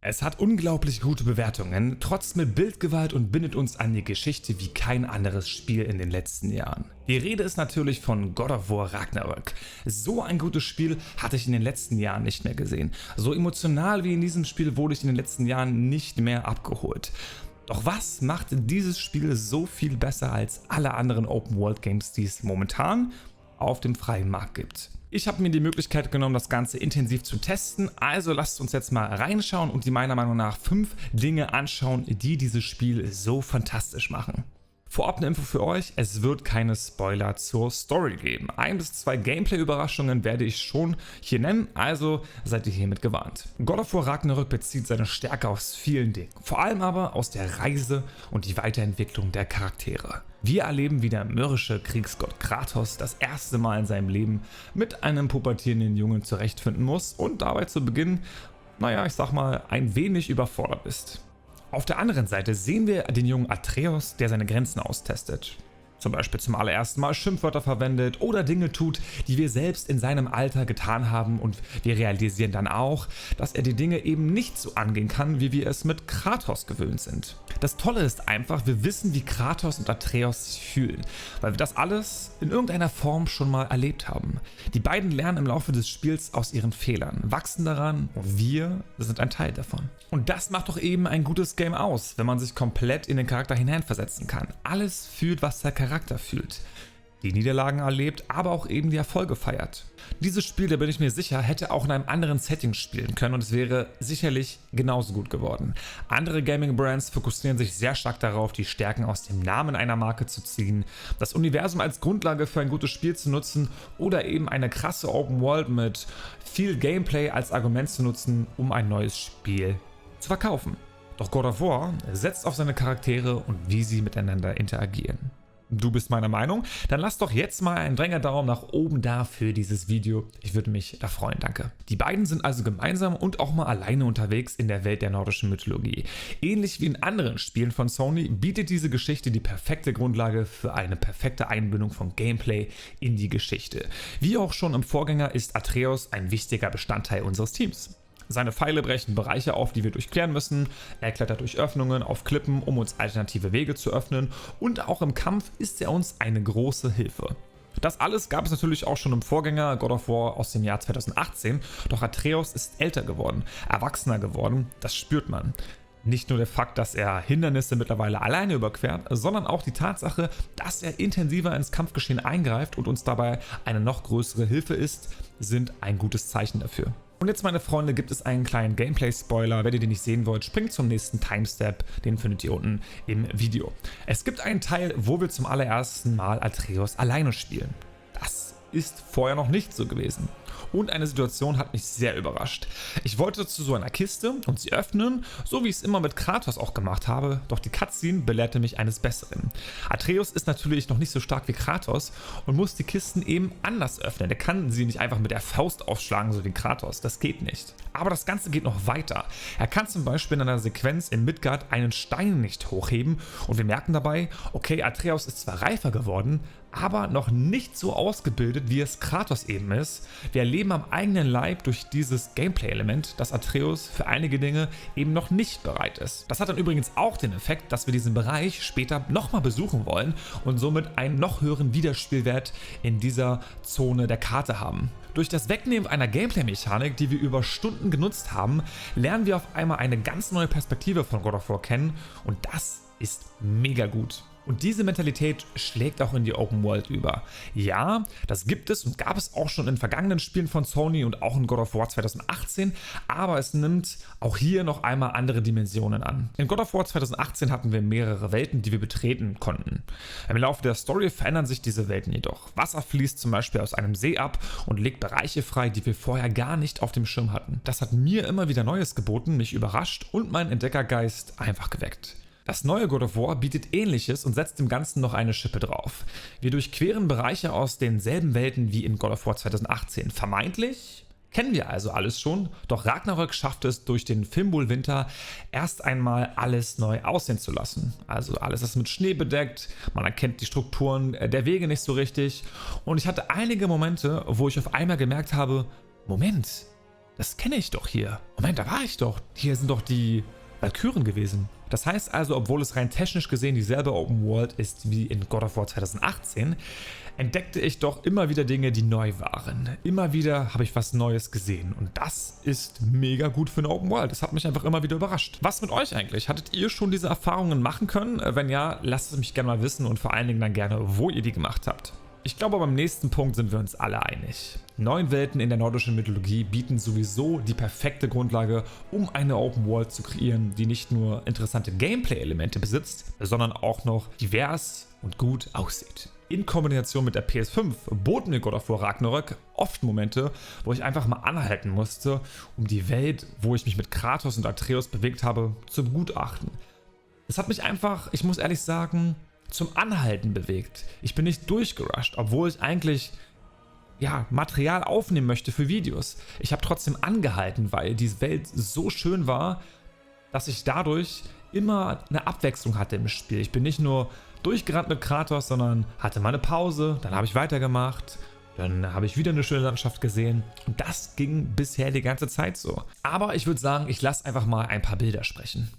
Es hat unglaublich gute Bewertungen, trotzt mit Bildgewalt und bindet uns an die Geschichte wie kein anderes Spiel in den letzten Jahren. Die Rede ist natürlich von God of War Ragnarök. So ein gutes Spiel hatte ich in den letzten Jahren nicht mehr gesehen. So emotional wie in diesem Spiel wurde ich in den letzten Jahren nicht mehr abgeholt. Doch was macht dieses Spiel so viel besser als alle anderen Open-World-Games, die es momentan auf dem freien Markt gibt? Ich habe mir die Möglichkeit genommen, das Ganze intensiv zu testen, also lasst uns jetzt mal reinschauen und die meiner Meinung nach 5 Dinge anschauen, die dieses Spiel so fantastisch machen. Vorab eine Info für euch, es wird keine Spoiler zur Story geben. 1 bis 2 Gameplay-Überraschungen werde ich schon hier nennen, also seid ihr hiermit gewarnt. God of War Ragnarök bezieht seine Stärke aus vielen Dingen, vor allem aber aus der Reise und die Weiterentwicklung der Charaktere. Wir erleben, wie der mürrische Kriegsgott Kratos das erste Mal in seinem Leben mit einem pubertierenden Jungen zurechtfinden muss und dabei zu Beginn, ich sag mal, ein wenig überfordert ist. Auf der anderen Seite sehen wir den jungen Atreus, der seine Grenzen austestet. Zum Beispiel zum allerersten Mal Schimpfwörter verwendet oder Dinge tut, die wir selbst in seinem Alter getan haben, und wir realisieren dann auch, dass er die Dinge eben nicht so angehen kann, wie wir es mit Kratos gewöhnt sind. Das Tolle ist einfach, wir wissen, wie Kratos und Atreus sich fühlen, weil wir das alles in irgendeiner Form schon mal erlebt haben. Die beiden lernen im Laufe des Spiels aus ihren Fehlern, wachsen daran und wir sind ein Teil davon. Und das macht doch eben ein gutes Game aus, wenn man sich komplett in den Charakter hineinversetzen kann. Alles fühlt, was der Charakter fühlt. Die Niederlagen erlebt, aber auch eben die Erfolge feiert. Dieses Spiel, da bin ich mir sicher, hätte auch in einem anderen Setting spielen können und es wäre sicherlich genauso gut geworden. Andere Gaming-Brands fokussieren sich sehr stark darauf, die Stärken aus dem Namen einer Marke zu ziehen, das Universum als Grundlage für ein gutes Spiel zu nutzen oder eben eine krasse Open World mit viel Gameplay als Argument zu nutzen, um ein neues Spiel zu verkaufen. Doch God of War setzt auf seine Charaktere und wie sie miteinander interagieren. Du bist meiner Meinung? Dann lass doch jetzt mal einen Daumen nach oben da für dieses Video. Ich würde mich da freuen, danke. Die beiden sind also gemeinsam und auch mal alleine unterwegs in der Welt der nordischen Mythologie. Ähnlich wie in anderen Spielen von Sony bietet diese Geschichte die perfekte Grundlage für eine perfekte Einbindung von Gameplay in die Geschichte. Wie auch schon im Vorgänger ist Atreus ein wichtiger Bestandteil unseres Teams. Seine Pfeile brechen Bereiche auf, die wir durchqueren müssen. Er klettert durch Öffnungen auf Klippen, um uns alternative Wege zu öffnen. Und auch im Kampf ist er uns eine große Hilfe. Das alles gab es natürlich auch schon im Vorgänger God of War aus dem Jahr 2018. Doch Atreus ist älter geworden, erwachsener geworden. Das spürt man. Nicht nur der Fakt, dass er Hindernisse mittlerweile alleine überquert, sondern auch die Tatsache, dass er intensiver ins Kampfgeschehen eingreift und uns dabei eine noch größere Hilfe ist, sind ein gutes Zeichen dafür. Und jetzt, meine Freunde, gibt es einen kleinen Gameplay-Spoiler. Wenn ihr den nicht sehen wollt, springt zum nächsten Timestep. Den findet ihr unten im Video. Es gibt einen Teil, wo wir zum allerersten Mal Atreus alleine spielen. Das ist vorher noch nicht so gewesen. Und eine Situation hat mich sehr überrascht. Ich wollte zu so einer Kiste und sie öffnen, so wie ich es immer mit Kratos auch gemacht habe, doch die Cutscene belehrte mich eines Besseren. Atreus ist natürlich noch nicht so stark wie Kratos und muss die Kisten eben anders öffnen. Er kann sie nicht einfach mit der Faust aufschlagen, so wie Kratos, das geht nicht. Aber das Ganze geht noch weiter. Er kann zum Beispiel in einer Sequenz in Midgard einen Stein nicht hochheben und wir merken dabei, okay, Atreus ist zwar reifer geworden, aber noch nicht so ausgebildet, wie es Kratos eben ist. Wir erleben am eigenen Leib durch dieses Gameplay-Element, dass Atreus für einige Dinge eben noch nicht bereit ist. Das hat dann übrigens auch den Effekt, dass wir diesen Bereich später nochmal besuchen wollen und somit einen noch höheren Wiederspielwert in dieser Zone der Karte haben. Durch das Wegnehmen einer Gameplay-Mechanik, die wir über Stunden genutzt haben, lernen wir auf einmal eine ganz neue Perspektive von God of War kennen und das ist mega gut. Und diese Mentalität schlägt auch in die Open World über. Ja, das gibt es und gab es auch schon in vergangenen Spielen von Sony und auch in God of War 2018, aber es nimmt auch hier noch einmal andere Dimensionen an. In God of War 2018 hatten wir mehrere Welten, die wir betreten konnten. Im Laufe der Story verändern sich diese Welten jedoch. Wasser fließt zum Beispiel aus einem See ab und legt Bereiche frei, die wir vorher gar nicht auf dem Schirm hatten. Das hat mir immer wieder Neues geboten, mich überrascht und meinen Entdeckergeist einfach geweckt. Das neue God of War bietet Ähnliches und setzt dem Ganzen noch eine Schippe drauf. Wir durchqueren Bereiche aus denselben Welten wie in God of War 2018. Vermeintlich kennen wir also alles schon, doch Ragnarök schafft es durch den Fimbul Winter erst einmal alles neu aussehen zu lassen. Also alles ist mit Schnee bedeckt, man erkennt die Strukturen der Wege nicht so richtig und ich hatte einige Momente, wo ich auf einmal gemerkt habe, Moment, das kenne ich doch hier. Moment, da war ich doch. Hier sind doch die Valkyren gewesen. Das heißt also, obwohl es rein technisch gesehen dieselbe Open World ist wie in God of War 2018, entdeckte ich doch immer wieder Dinge, die neu waren. Immer wieder habe ich was Neues gesehen und das ist mega gut für eine Open World. Das hat mich einfach immer wieder überrascht. Was mit euch eigentlich? Hattet ihr schon diese Erfahrungen machen können? Wenn ja, lasst es mich gerne mal wissen und vor allen Dingen dann gerne, wo ihr die gemacht habt. Ich glaube, beim nächsten Punkt sind wir uns alle einig. 9 Welten in der nordischen Mythologie bieten sowieso die perfekte Grundlage, um eine Open World zu kreieren, die nicht nur interessante Gameplay-Elemente besitzt, sondern auch noch divers und gut aussieht. In Kombination mit der PS5 boten mir God of War Ragnarök oft Momente, wo ich einfach mal anhalten musste, um die Welt, wo ich mich mit Kratos und Atreus bewegt habe, zu begutachten. Es hat mich einfach, ich muss ehrlich sagen, zum Anhalten bewegt. Ich bin nicht durchgerusht, obwohl ich eigentlich Material aufnehmen möchte für Videos. Ich habe trotzdem angehalten, weil die Welt so schön war, dass ich dadurch immer eine Abwechslung hatte im Spiel. Ich bin nicht nur durchgerannt mit Kratos, sondern hatte mal eine Pause, dann habe ich weitergemacht, dann habe ich wieder eine schöne Landschaft gesehen und das ging bisher die ganze Zeit so. Aber ich würde sagen, ich lasse einfach mal ein paar Bilder sprechen.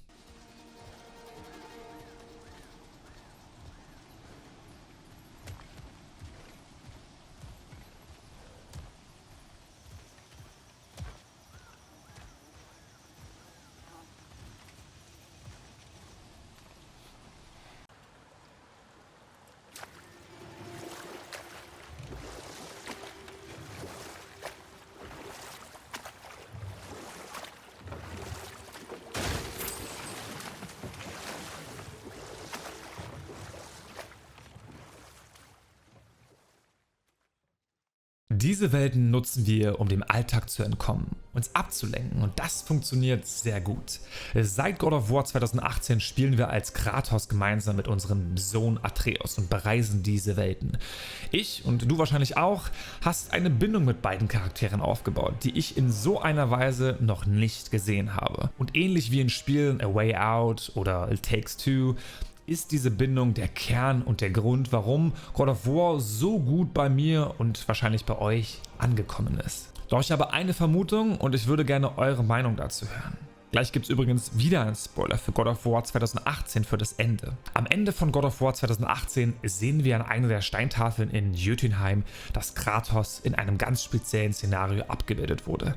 Diese Welten nutzen wir, um dem Alltag zu entkommen, uns abzulenken und das funktioniert sehr gut. Seit God of War 2018 spielen wir als Kratos gemeinsam mit unserem Sohn Atreus und bereisen diese Welten. Ich und du wahrscheinlich auch hast eine Bindung mit beiden Charakteren aufgebaut, die ich in so einer Weise noch nicht gesehen habe. Und ähnlich wie in Spielen A Way Out oder It Takes Two ist diese Bindung der Kern und der Grund, warum God of War so gut bei mir und wahrscheinlich bei euch angekommen ist. Doch ich habe eine Vermutung und ich würde gerne eure Meinung dazu hören. Gleich gibt es übrigens wieder einen Spoiler für God of War 2018 für das Ende. Am Ende von God of War 2018 sehen wir an einer der Steintafeln in Jötunheim, dass Kratos in einem ganz speziellen Szenario abgebildet wurde.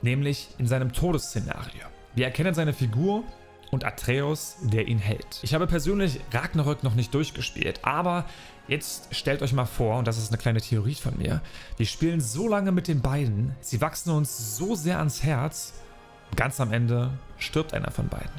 Nämlich in seinem Todesszenario. Wir erkennen seine Figur und Atreus, der ihn hält. Ich habe persönlich Ragnarök noch nicht durchgespielt, aber jetzt stellt euch mal vor, und das ist eine kleine Theorie von mir, wir spielen so lange mit den beiden, sie wachsen uns so sehr ans Herz, und ganz am Ende stirbt einer von beiden.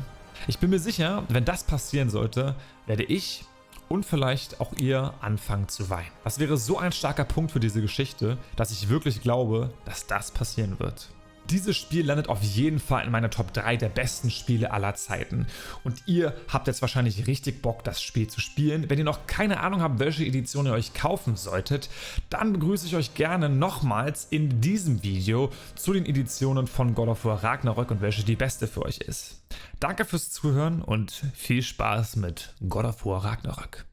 Ich bin mir sicher, wenn das passieren sollte, werde ich und vielleicht auch ihr anfangen zu weinen. Das wäre so ein starker Punkt für diese Geschichte, dass ich wirklich glaube, dass das passieren wird. Dieses Spiel landet auf jeden Fall in meiner Top 3 der besten Spiele aller Zeiten. Und ihr habt jetzt wahrscheinlich richtig Bock, das Spiel zu spielen. Wenn ihr noch keine Ahnung habt, welche Edition ihr euch kaufen solltet, dann begrüße ich euch gerne nochmals in diesem Video zu den Editionen von God of War Ragnarök und welche die beste für euch ist. Danke fürs Zuhören und viel Spaß mit God of War Ragnarök.